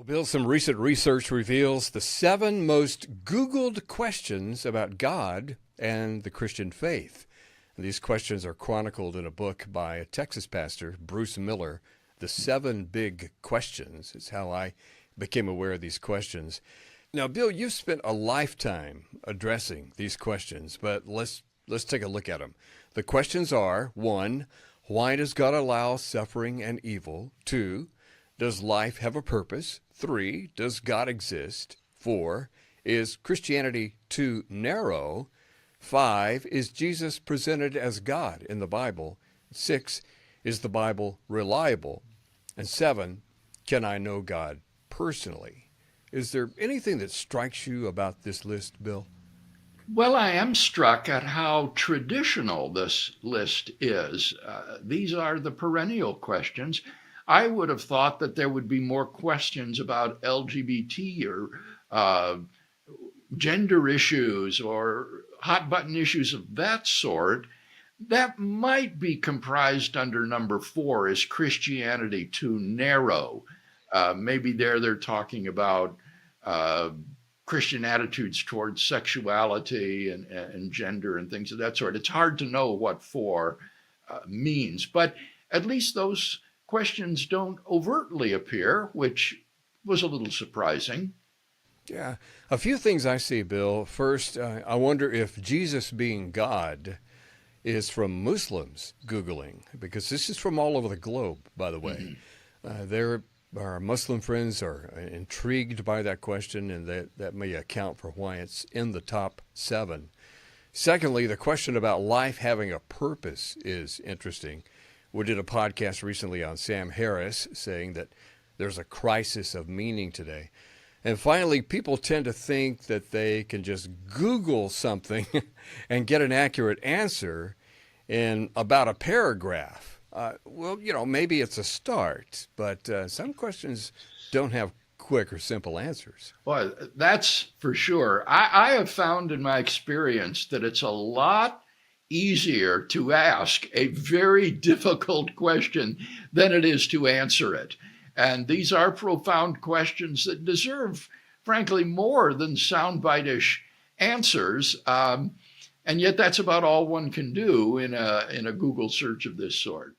Well, Bill, some recent research reveals the seven most Googled questions about God and the Christian faith. And these questions are chronicled in a book by a Texas pastor, Bruce Miller. The Seven Big Questions is how I became aware of these questions. Now, Bill, you've spent a lifetime addressing these questions, but let's take a look at them. The questions are: one, why does God allow suffering and evil? Two, does life have a purpose? Three, does God exist? Four, is Christianity too narrow? Five, is Jesus presented as God in the Bible? Six, is the Bible reliable? And seven, can I know God personally? Is there anything that strikes you about this list, Bill? Well, I am struck at how traditional this list is. These are the perennial questions. I would have thought that there would be more questions about LGBT or uh, gender issues or hot button issues of that sort. That might be comprised under number four. Is Christianity too narrow? Maybe they're talking about uh, Christian attitudes towards sexuality and gender and things of that sort. It's hard to know what four means, but at least those questions don't overtly appear, which was a little surprising. Yeah, a few things I see, Bill. First, I wonder if Jesus being God is from Muslims Googling, because this is from all over the globe, by the way. There, our Muslim friends are intrigued by that question, and that may account for why it's in the top seven. Secondly, the question about life having a purpose is interesting. We did a podcast recently on Sam Harris saying that there's a crisis of meaning today. And finally, people tend to think that they can just Google something and get an accurate answer in about a paragraph. Well, maybe it's a start, but some questions don't have quick or simple answers. Well, that's for sure. I have found in my experience that it's a lot easier to ask a very difficult question than it is to answer it. And these are profound questions that deserve, frankly, more than soundbite-ish answers. And yet that's about all one can do in a Google search of this sort.